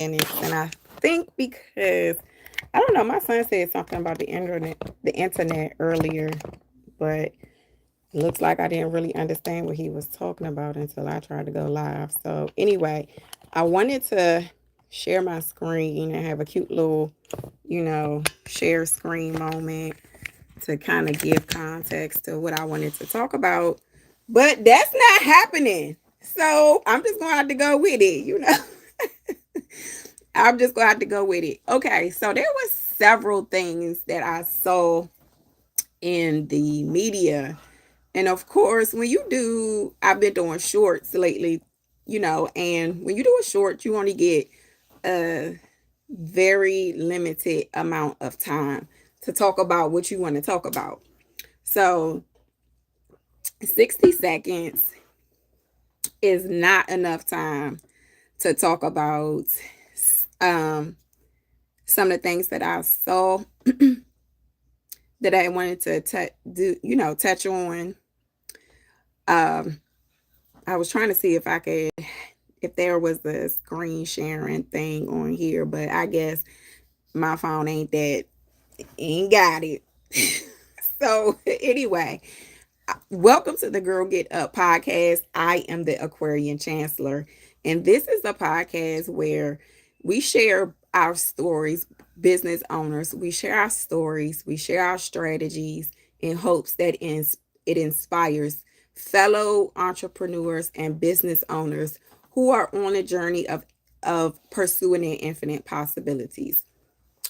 And I think because I don't know, my son said something about the internet earlier, but it looks like I didn't really understand what he was talking about until I tried to go live. So anyway, I wanted to share my screen and have a cute little, share screen moment to kind of give context to what I wanted to talk about. But that's not happening. So I'm just going to have to go with it. I'm just going to have to go with it. Okay, so there was several things that I saw in the media. And of course, I've been doing shorts lately, and when you do a short, you only get a very limited amount of time to talk about what you want to talk about. So 60 seconds is not enough time to talk about um, some of the things that I saw that I wanted to touch on. Um, I was trying to see if there was a screen sharing thing on here, but I guess my phone ain't got it. So anyway, welcome to the Girl Get Up podcast. I am the Aquarian Chancellor, and this is a podcast where we share our stories, business owners. We share our stories, we share our strategies in hopes that it inspires fellow entrepreneurs and business owners who are on a journey of pursuing their infinite possibilities.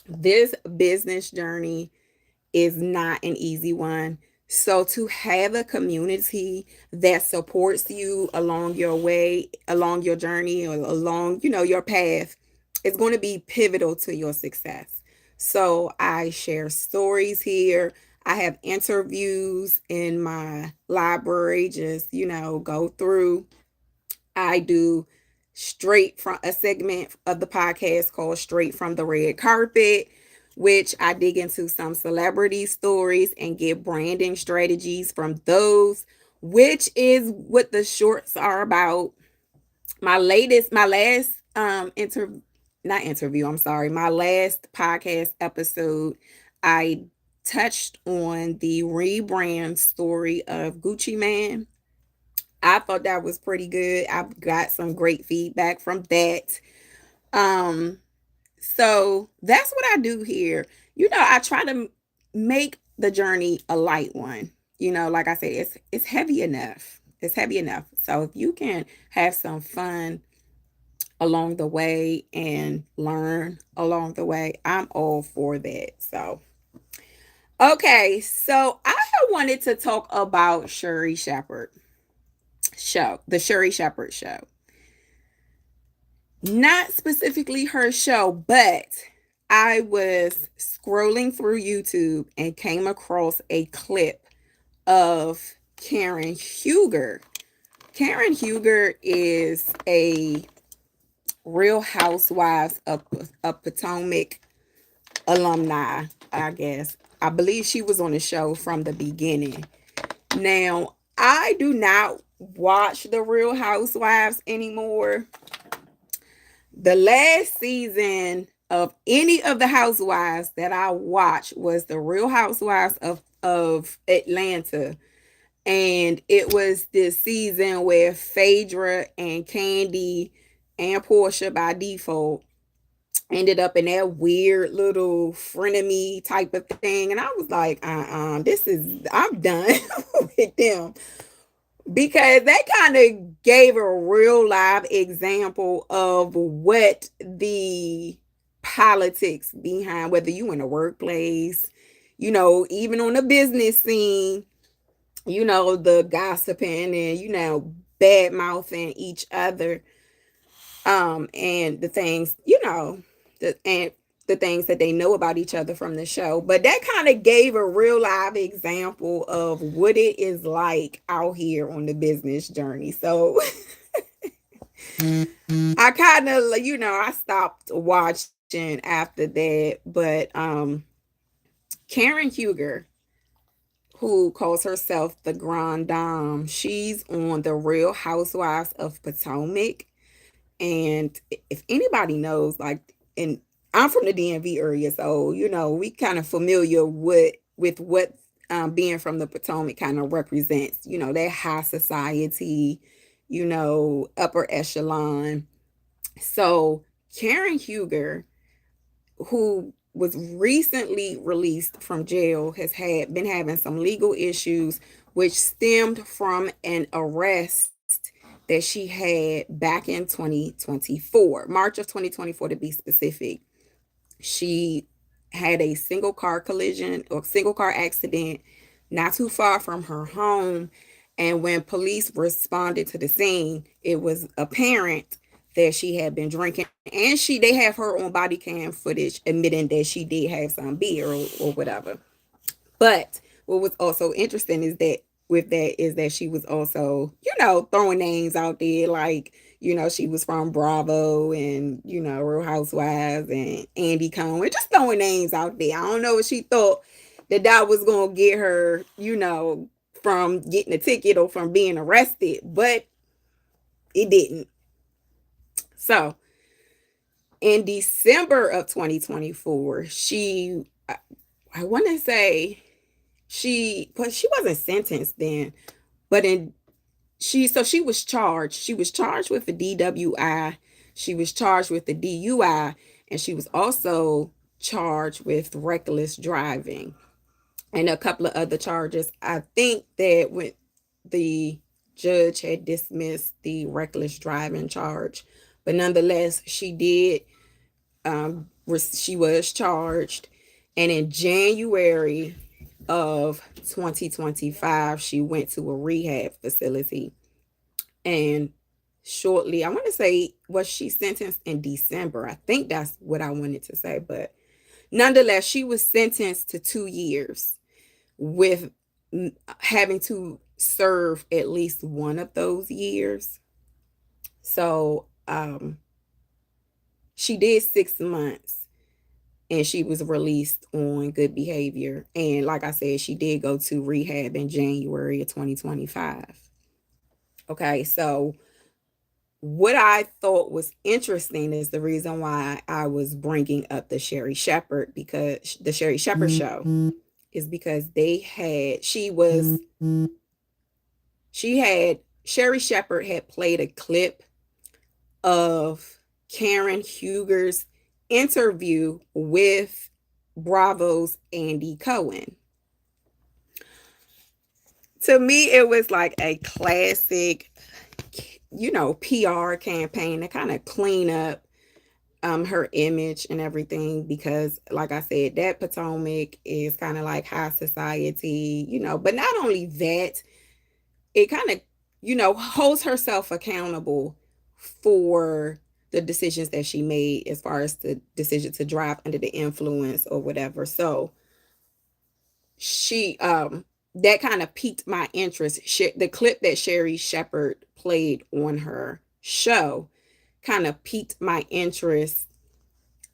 This business journey is not an easy one. So to have a community that supports you along your way, along your journey, or along, your path, is going to be pivotal to your success. So I share stories here. I have interviews in my library, just, go through. I do straight from a segment of the podcast called Straight from the Red Carpet, which I dig into some celebrity stories and get branding strategies from those, which is what the shorts are about. My last not interview, I'm sorry, my last podcast episode, I touched on the rebrand story of Gucci Man. I thought that was pretty good. I've got some great feedback from that. Um, so that's what I do here. I try to make the journey a light one. Like I said, it's heavy enough. It's heavy enough. So if you can have some fun along the way and learn along the way, I'm all for that. So okay, so I wanted to talk about the Sheri Shepherd show. Not specifically her show, but I was scrolling through YouTube and came across a clip of Karen Huger. Karen Huger is a Real Housewives of Potomac alumni, I guess. I believe she was on the show from the beginning. Now, I do not watch the Real Housewives anymore. The last season of any of the housewives that I watched was the Real Housewives of Atlanta. And it was this season where Phaedra and Candy and Portia by default ended up in that weird little frenemy type of thing. And I was like, I'm done with them, because that kind of gave a real live example of what the politics behind, whether you in the workplace, even on the business scene, the gossiping and, bad mouthing each other, and the things, and the things that they know about each other from the show. But that kind of gave a real live example of what it is like out here on the business journey. So I kind of, I stopped watching after that. But Karen Huger, who calls herself the Grand Dame, she's on the Real Housewives of Potomac. And if anybody knows, like, and I'm from the DMV area, so we kind of familiar with what being from the Potomac kind of represents. That high society, upper echelon. So Karen Huger, who was recently released from jail, has been having some legal issues, which stemmed from an arrest that she had back in 2024, March of 2024 to be specific. She had a single car collision or single car accident not too far from her home. And when police responded to the scene, it was apparent that she had been drinking, and they have her on body cam footage admitting that she did have some beer or whatever. But what was also interesting is that she was also, throwing names out there, like, she was from Bravo and, Real Housewives and Andy Cohen, just throwing names out there. I don't know what she thought that was going to get her, from getting a ticket or from being arrested, but it didn't. So in December of 2024, I want to say but she wasn't sentenced then, but she was charged. She was charged with the DWI. She was charged with the DUI, and she was also charged with reckless driving and a couple of other charges. I think that when the judge had dismissed the reckless driving charge, but nonetheless, she was charged. And in January of 2025, she went to a rehab facility. And shortly, I want to say, was she sentenced in December? I think that's what I wanted to say. But nonetheless, she was sentenced to 2 years with having to serve at least one of those years. So she did 6 months and she was released on good behavior. And like I said, she did go to rehab in January of 2025. Okay, so what I thought was interesting is the reason why I was bringing up the Sheri Shepherd, because the Sheri Shepherd show is because Sheri Shepherd had played a clip of Karen Huger's interview with Bravo's Andy Cohen. To me, it was like a classic, PR campaign to kind of clean up her image and everything, because like I said, that Potomac is kind of like high society, but not only that, it kind of, holds herself accountable for the decisions that she made as far as the decision to drive under the influence or whatever. So she that kind of piqued my interest. The clip that Sheri Shepherd played on her show kind of piqued my interest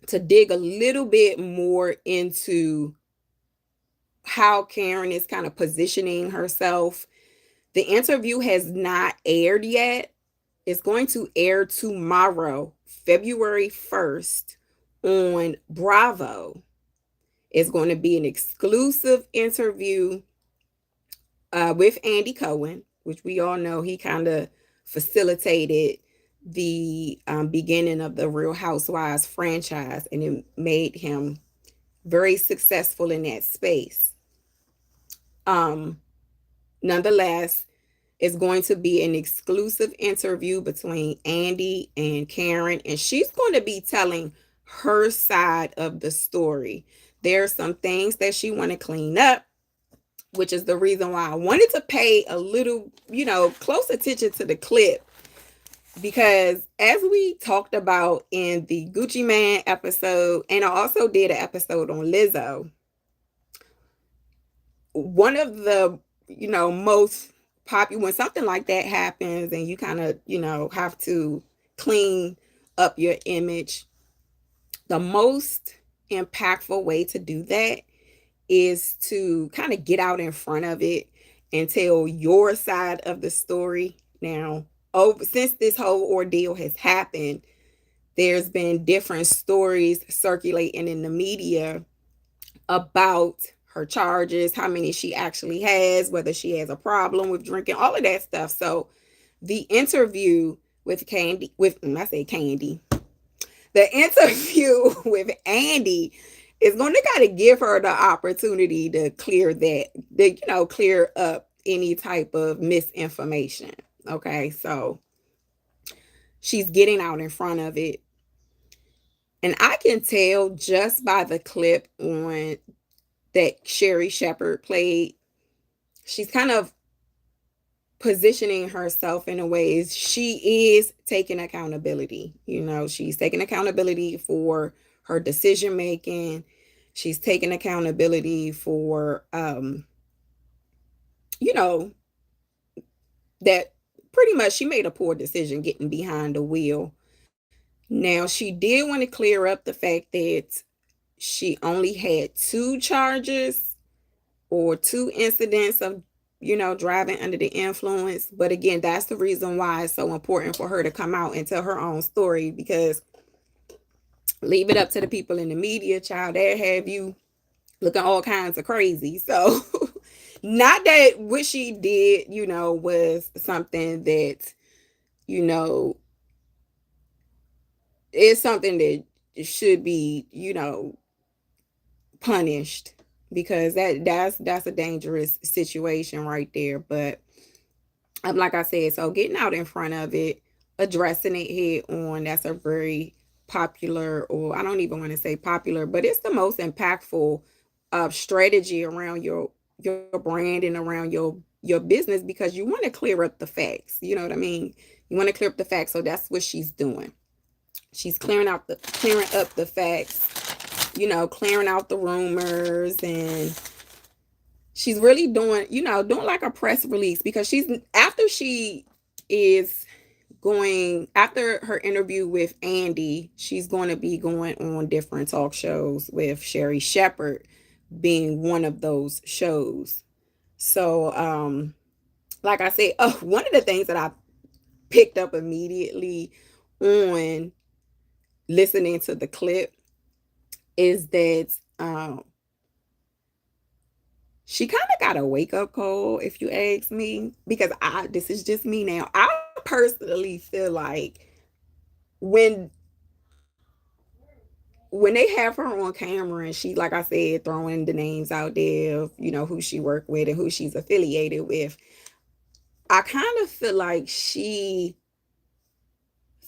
to dig a little bit more into how Karen is kind of positioning herself. The interview has not aired yet. It's going to air tomorrow, February 1st, on Bravo. It's going to be an exclusive interview with Andy Cohen, which we all know he kind of facilitated the beginning of the Real Housewives franchise, and it made him very successful in that space. Nonetheless, it's going to be an exclusive interview between Andy and Karen, and she's going to be telling her side of the story. There are some things that she want to clean up, which is the reason why I wanted to pay a little, close attention to the clip. Because as we talked about in the Gucci Man episode, and I also did an episode on Lizzo, one of the, most popular, when something like that happens and you kind of, have to clean up your image, the most impactful way to do that is to kind of get out in front of it and tell your side of the story. Now, since this whole ordeal has happened, there's been different stories circulating in the media about her charges, how many she actually has, whether she has a problem with drinking, all of that stuff. So the interview with Candy, with I say Candy, the interview with Andy is going to kind of give her the opportunity to clear up any type of misinformation. Okay, so she's getting out in front of it. And I can tell just by the clip on that Sheri Shepherd played, she's kind of positioning herself in a way she is taking accountability. She's taking accountability for her decision making. She's taking accountability for you know, that pretty much she made a poor decision getting behind the wheel. Now, she did want to clear up the fact that she only had 2 charges or 2 incidents of, driving under the influence. But again, that's the reason why it's so important for her to come out and tell her own story, because leave it up to the people in the media, child, they have you looking all kinds of crazy. So not that what she did, was something that, you know, is something that should be, punished, because that's a dangerous situation right there. But like I said, so getting out in front of it, addressing it head on, that's a very popular, or I don't even want to say popular, but it's the most impactful strategy around your brand and around your business, because you want to clear up the facts. You know what I mean? You want to clear up the facts. So that's what she's doing. She's clearing up the facts, clearing out the rumors, and she's really doing like a press release, because after her interview with Andy, she's going to be going on different talk shows, with Sheri Shepherd being one of those shows. So, like I said, one of the things that I picked up immediately on listening to the clip is that she kind of got a wake-up call, if you ask me, because this is just me now. I personally feel like when they have her on camera and she, like I said, throwing the names out there of, who she worked with and who she's affiliated with, I kind of feel like she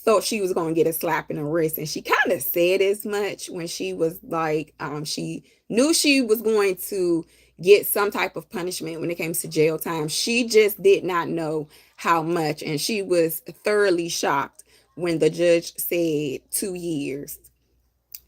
thought she was going to get a slap in the wrist. And she kind of said as much when she was like, she knew she was going to get some type of punishment when it came to jail time. She just did not know how much. And she was thoroughly shocked when the judge said 2 years.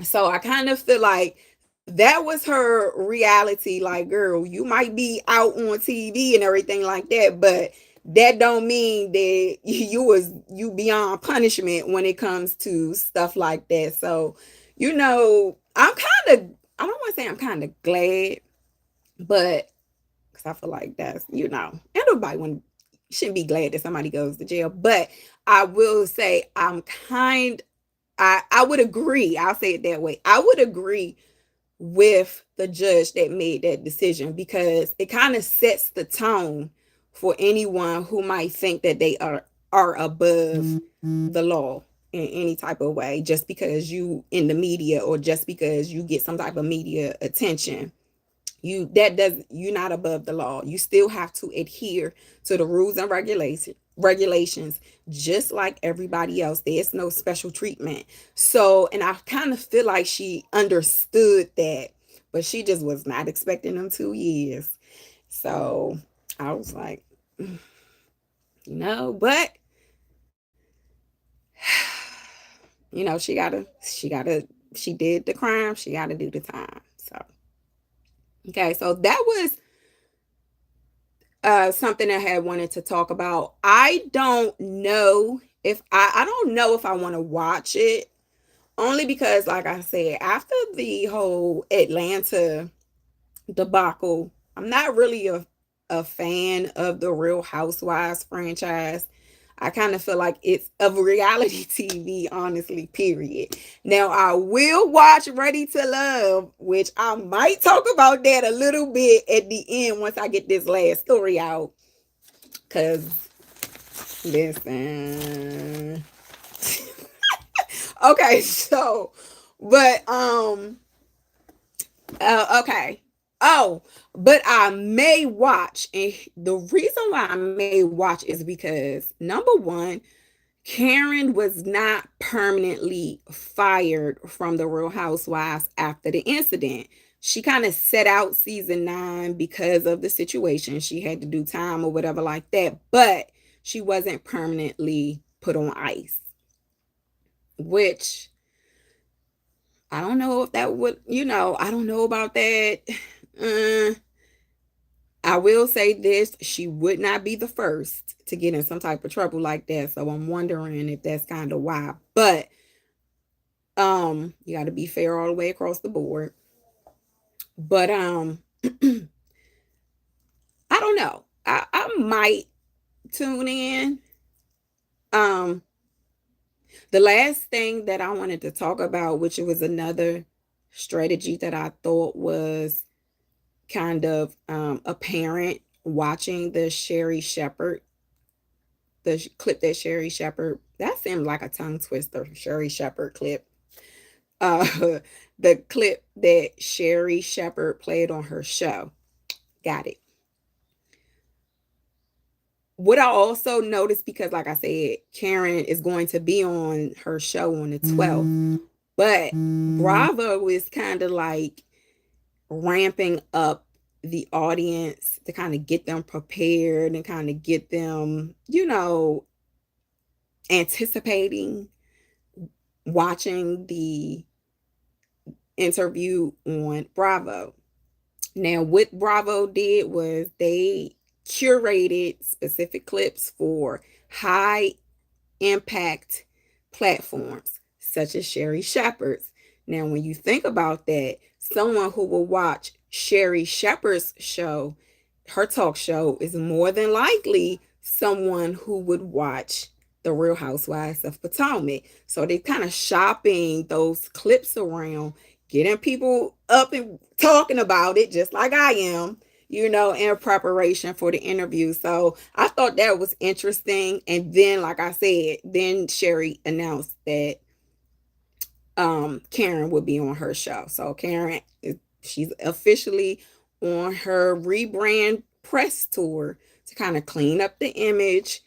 So I kind of feel like that was her reality. Like, girl, you might be out on TV and everything like that, but that don't mean that you beyond punishment when it comes to stuff like that. So, I don't want to say I'm kind of glad, but because I feel like that's, everybody shouldn't be glad that somebody goes to jail. But I will say I would agree. I'll say it that way. I would agree with the judge that made that decision, because it kind of sets the tone for anyone who might think that they are above the law in any type of way, just because you in the media, or just because you get some type of media attention. You're not above the law. You still have to adhere to the rules and regulations, just like everybody else. There's no special treatment. So, and I kind of feel like she understood that, but she just was not expecting them 2 years. So I was like, no, but she did the crime. She gotta do the time. So, okay. So that was something I had wanted to talk about. I don't know if I want to watch it, only because, like I said, after the whole Atlanta debacle, I'm not really a fan of the Real Housewives franchise. I kind of feel like it's of reality TV, honestly, period. Now, I will watch Ready to Love, which I might talk about that a little bit at the end once I get this last story out. Because, listen. Okay, so, but, okay. Oh, but I may watch, and the reason why I may watch is because number one, Karen was not permanently fired from the Real Housewives after the incident. She kind of set out season 9 because of the situation. She had to do time or whatever like that, but she wasn't permanently put on ice, which I don't know if that would, I don't know about that. Uh, I will say this, she would not be the first to get in some type of trouble like that. So I'm wondering if that's kind of why. But you got to be fair all the way across the board. But I don't know. I might tune in. Um the last thing that I wanted to talk about, which was another strategy that I thought was kind of apparent watching the Sheri Shepherd, the clip that Sheri Shepherd, that seemed like a tongue twister, Sheri Shepherd clip. Uh, the clip that Sheri Shepherd played on her show. Got it. What I also noticed, because like I said, Karen is going to be on her show on the 12th, but Bravo is kind of like ramping up the audience to kind of get them prepared and kind of get them, anticipating watching the interview on Bravo. Now, what Bravo did was they curated specific clips for high impact platforms such as Sheri Shepherd's. Now, when you think about that, someone who will watch Sheri Shepherd's show, her talk show, is more than likely someone who would watch the Real Housewives of Potomac. So they're kind of shopping those clips around, getting people up and talking about it, just like I am, in preparation for the interview. So I thought that was interesting. And then, like I said, then Sheri announced that Karen would be on her show. So Karen, she's officially on her rebrand press tour to kind of clean up the image,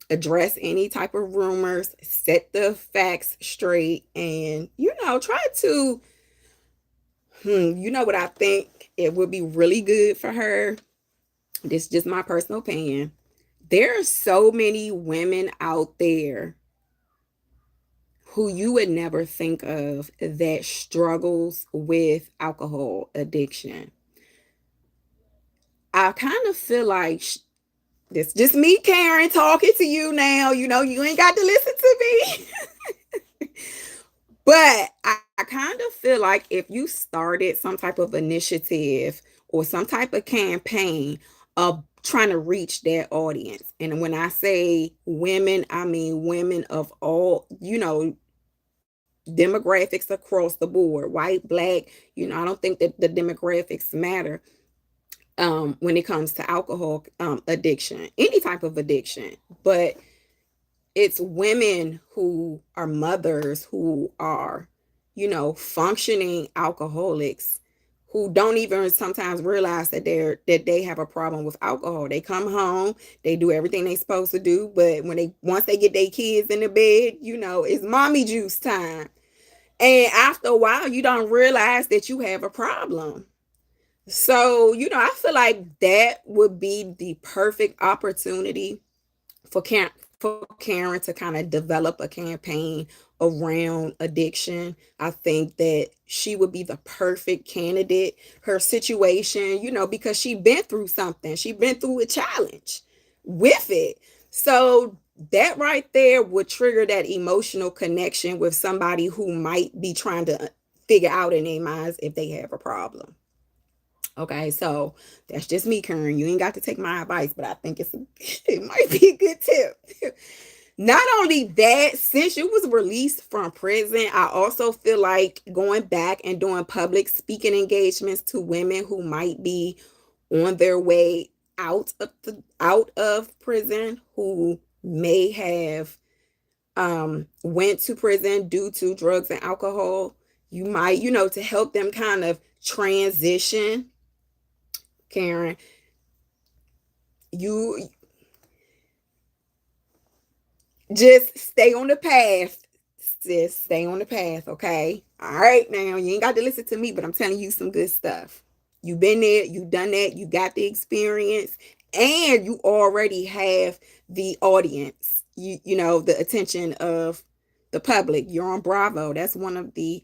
address any type of rumors, set the facts straight, and try to, what I think it would be really good for her. This is just my personal opinion. There are so many women out there who you would never think of that struggles with alcohol addiction. I kind of feel like this just me, Karen, talking to you now. You ain't got to listen to me. But I kind of feel like if you started some type of initiative or some type of campaign of trying to reach that audience, and when I say women, I mean women of all, demographics across the board, white, black, I don't think that the demographics matter when it comes to alcohol addiction, any type of addiction. But it's women who are mothers, who are, functioning alcoholics, who don't even sometimes realize that they have a problem with alcohol. They come home, they do everything they're supposed to do, but once they get their kids in the bed, it's mommy juice time. And after a while, you don't realize that you have a problem. So, I feel like that would be the perfect opportunity for Karen to kind of develop a campaign around addiction. I think that she would be the perfect candidate. Her situation, because she been through something. She been through a challenge with it. So that right there would trigger that emotional connection with somebody who might be trying to figure out in their minds if they have a problem. Okay, so that's just me, Karen. You ain't got to take my advice, but I think it might be a good tip. Not only that, since you was released from prison, I also feel like going back and doing public speaking engagements to women who might be on their way out of prison, who may have went to prison due to drugs and alcohol. You might, to help them kind of transition, Karen, you just stay on the path, sis. Stay on the path, okay? All right, now you ain't got to listen to me, but I'm telling you some good stuff. You've been there, you've done that, you got the experience, and you already have the audience. You know the attention of the public. You're on Bravo. That's one of the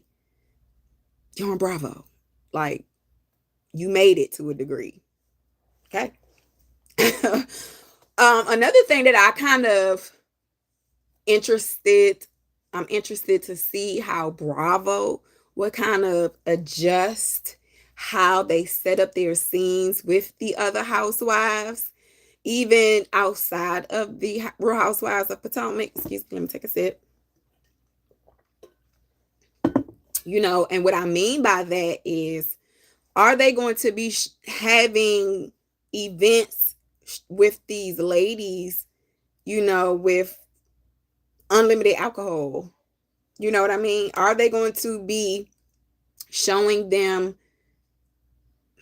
you're on Bravo. Like, you made it to a degree. Okay. Another thing that I kind of interested I'm interested to see how Bravo would kind of adjust how they set up their scenes with the other housewives, even outside of the Real Housewives of Potomac. Excuse me, let me take a sip. And what I mean by that is, are they going to be having events with these ladies, with unlimited alcohol? You know what I mean? Are they going to be showing them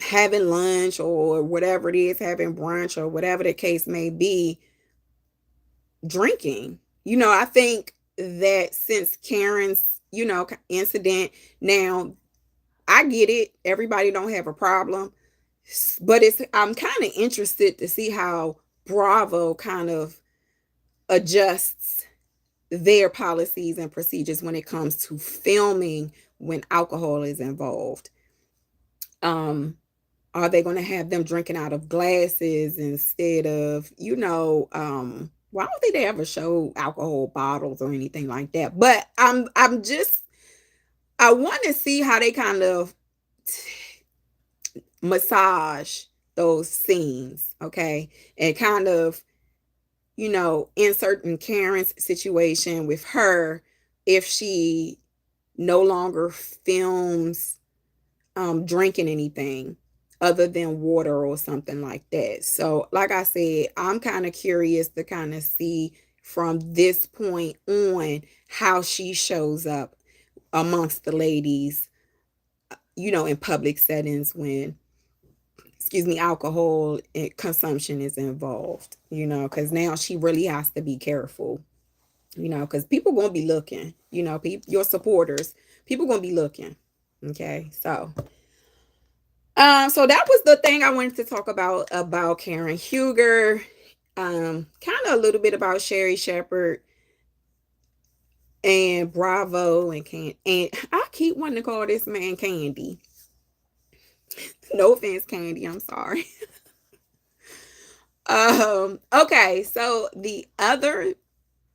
having lunch or whatever it is, having brunch or whatever the case may be, drinking? I think that since Karen's, incident, now I get it. Everybody don't have a problem, but I'm kind of interested to see how Bravo kind of adjusts their policies and procedures when it comes to filming when alcohol is involved. Are they going to have them drinking out of glasses instead of, well, I don't think they ever show alcohol bottles or anything like that. But I want to see how they kind of massage those scenes, okay? And kind of, insert in Karen's situation with her, if she no longer films drinking anything other than water or something like that. So, like I said, I'm kind of curious to kind of see from this point on how she shows up amongst the ladies, in public settings when, excuse me, alcohol consumption is involved, because now she really has to be careful, because people going to be looking, your supporters, people going to be looking. Okay. So that was the thing I wanted to talk about Karen Huger. Kind of a little bit about Sheri Shepherd and Bravo and I keep wanting to call this man Candy. No offense, Candy. I'm sorry. Okay, so the other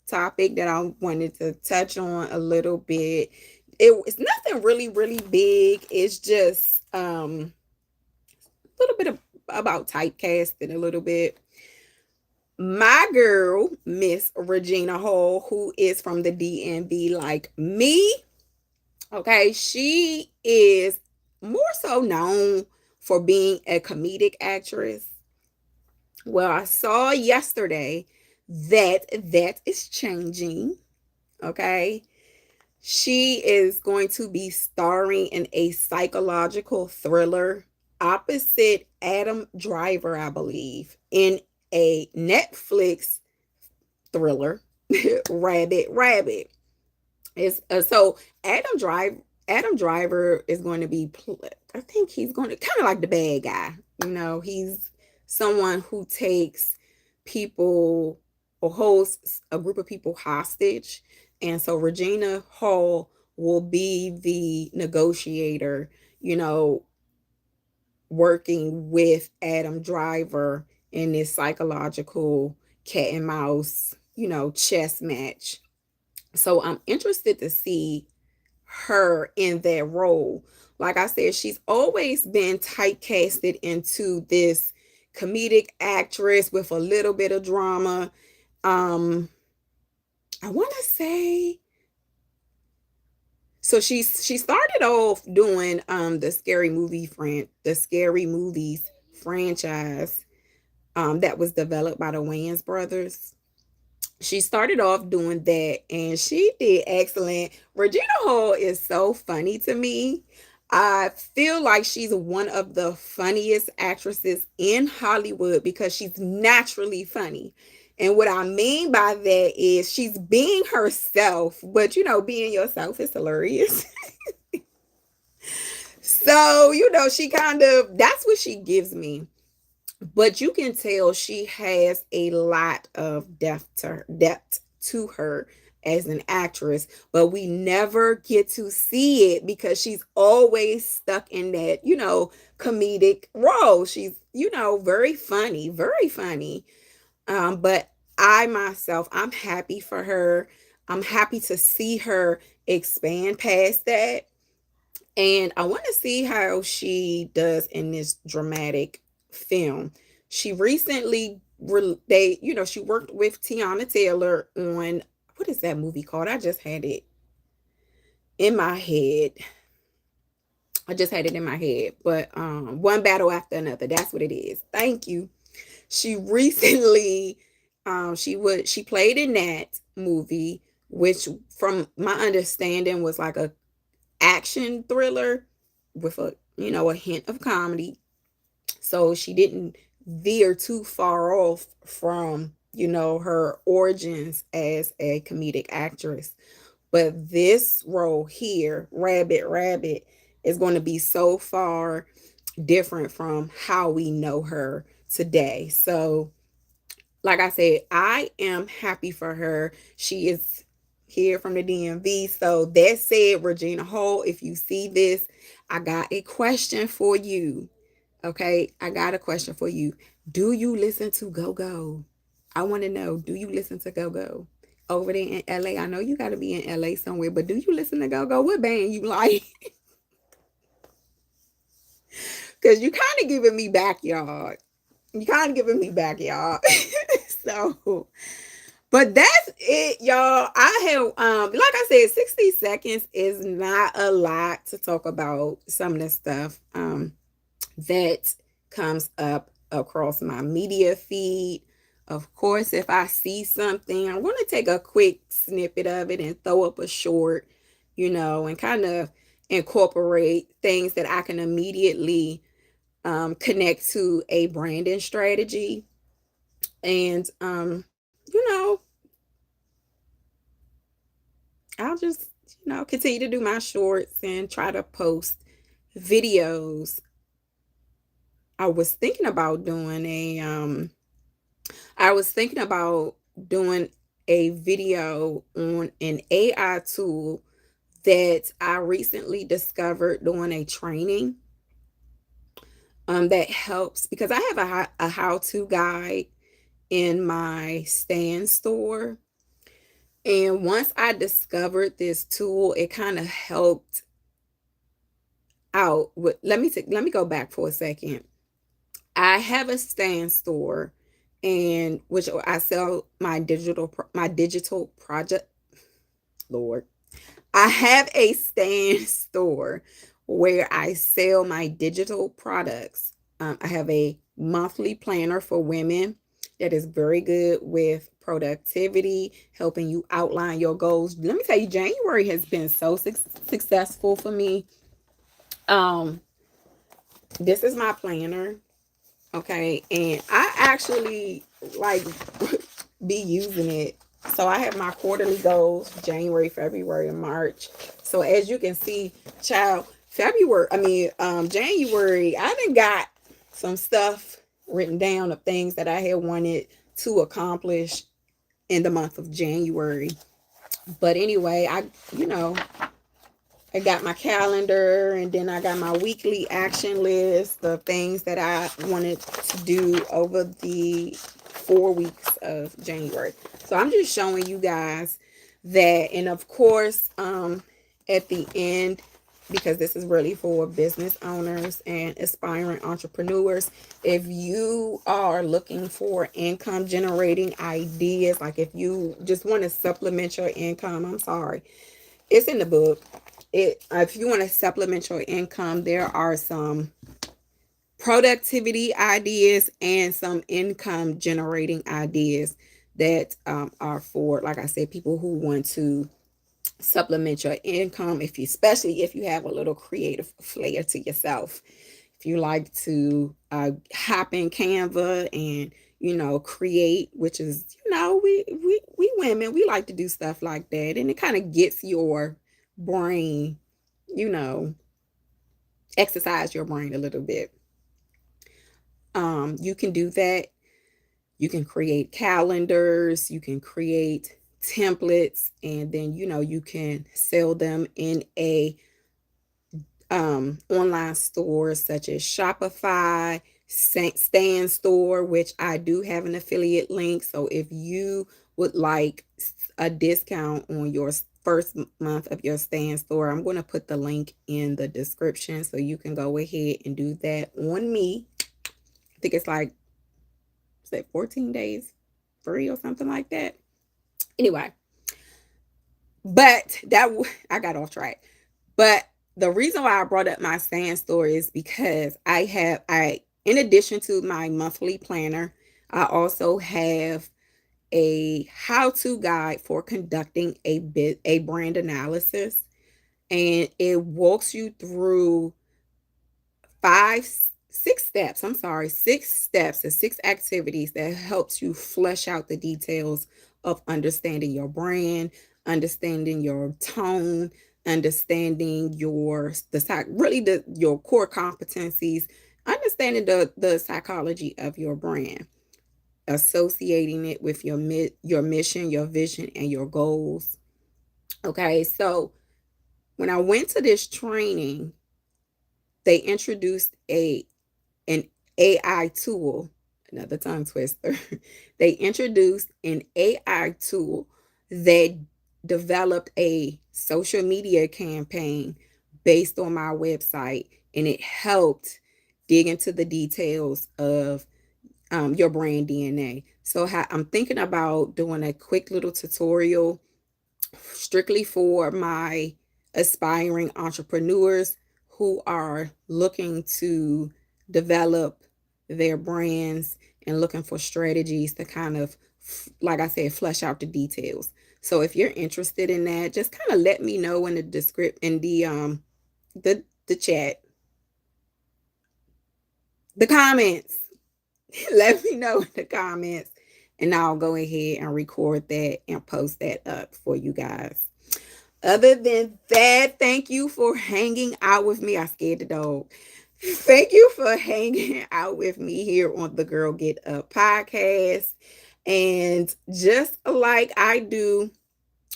topic that I wanted to touch on a little bit, it's nothing really, really big. It's just a little bit about typecasting a little bit. My girl, Miss Regina Hall, who is from the DMV like me, okay, she is more so known for being a comedic actress. Well, I saw yesterday that is changing. Okay. She is going to be starring in a psychological thriller opposite Adam Driver, I believe, in a Netflix thriller, Rabbit. It's so Adam Driver is going to be, I think he's going to kind of like the bad guy. He's someone who takes people or holds a group of people hostage. And so Regina Hall will be the negotiator, working with Adam Driver in this psychological cat and mouse, chess match. So I'm interested to see her in that role. Like I said, she's always been typecasted into this comedic actress with a little bit of drama. Um, I want to say so she started off doing the scary movies franchise that was developed by the Wayans brothers. She started off doing that and she did excellent. Regina Hall is so funny to me. I feel like she's one of the funniest actresses in Hollywood because she's naturally funny. And what I mean by that is she's being herself, but being yourself is hilarious. So, she kind of, that's what she gives me. But you can tell she has a lot of depth to her as an actress, but we never get to see it because she's always stuck in that, comedic role. She's, very funny, very funny. But I myself, I'm happy for her. I'm happy to see her expand past that. And I want to see how she does in this dramatic film. She recently she worked with Tiana Taylor on what is that movie called? I just had it in my head. I just had it in my head. But One Battle After Another. That's what it is. Thank you. She recently she played in that movie, which from my understanding was like a action thriller with a hint of comedy. So she didn't veer too far off from her origins as a comedic actress. But this role here, Rabbit, is going to be so far different from how we know her today. So like I said, I am happy for her. She is here from the DMV. So that said, Regina Hall, if you see this, I got a question for you. Okay, I got a question for you. Do you listen to Go Go? I want to know, do you listen to Go Go? Over there in LA, I know you got to be in LA somewhere, but do you listen to Go Go? What band you like? Because you kind of giving me backyard. You kind of giving me backyard. So, but that's it, y'all. I have like I said, 60 seconds is not a lot to talk about some of the stuff that comes up across my media feed. Of course, if I see something, I'm going to take a quick snippet of it and throw up a short, and kind of incorporate things that I can immediately connect to a branding strategy. And, I'll just, continue to do my shorts and try to post videos. I was thinking about doing a video on an AI tool that I recently discovered doing a training that helps because I have a how-to guide in my stand store. And once I discovered this tool, it kind of helped out with, let me go back for a second. I have a stand store and which I sell my digital project. Lord. I have a stand store where I sell my digital products. I have a monthly planner for women that is very good with productivity, helping you outline your goals. Let me tell you, January has been so successful for me. This is my planner. Okay. And I actually like be using it. So I have my quarterly goals, January, February, and March. So as you can see, child, January, I done got some stuff written down of things that I had wanted to accomplish in the month of January. But anyway, I got my calendar and then I got my weekly action list of things that I wanted to do over the 4 weeks of January. So I'm just showing you guys that. And of course, at the end, because this is really for business owners and aspiring entrepreneurs. If you are looking for income generating ideas, like if you just want to supplement your income, I'm sorry, it's in the book. If you want to supplement your income, there are some productivity ideas and some income generating ideas that are for, like I said, people who want to supplement your income, if you, especially if you have a little creative flair to yourself. If you like to hop in Canva and create, which is, we women, we like to do stuff like that, and it kind of gets your brain, you know exercise your brain a little bit. You can do that. You can create calendars, you can create templates, and then you can sell them in a online stores such as Shopify, Stand Store, which I do have an affiliate link. So if you would like a discount on your first month of your Stand Store, I'm going to put the link in the description so you can go ahead and do that on me. I think it's like, say 14 days free or something like that. Anyway, but I got off track. But the reason why I brought up my Stand Store is because I in addition to my monthly planner, I also have a how-to guide for conducting a brand analysis, and it walks you through five six steps, I'm sorry, 6 steps and 6 activities that helps you flesh out the details of understanding your brand, understanding your tone, understanding your core competencies, understanding the psychology of your brand, associating it with your mission, your vision, and your goals. Okay, so when I went to this training, they introduced an AI tool, another tongue twister. They introduced an AI tool that developed a social media campaign based on my website, and it helped dig into the details of your brand DNA. So I'm thinking about doing a quick little tutorial strictly for my aspiring entrepreneurs who are looking to develop their brands and looking for strategies to kind of, like I said, flesh out the details. So if you're interested in that, just kind of let me know in the the chat, the comments. Let me know in the comments, and I'll go ahead and record that and post that up for you guys. Other than that, thank you for hanging out with me. I scared the dog. Thank you for hanging out with me here on the Girl Get Up podcast. And just like I do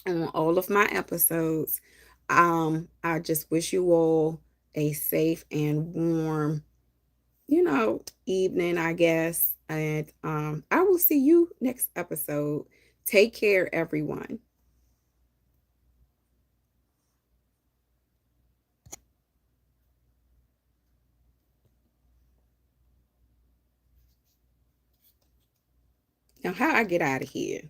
on all of my episodes, I just wish you all a safe and warm, evening, I guess. And I will see you next episode. Take care, everyone. Now, how I get out of here?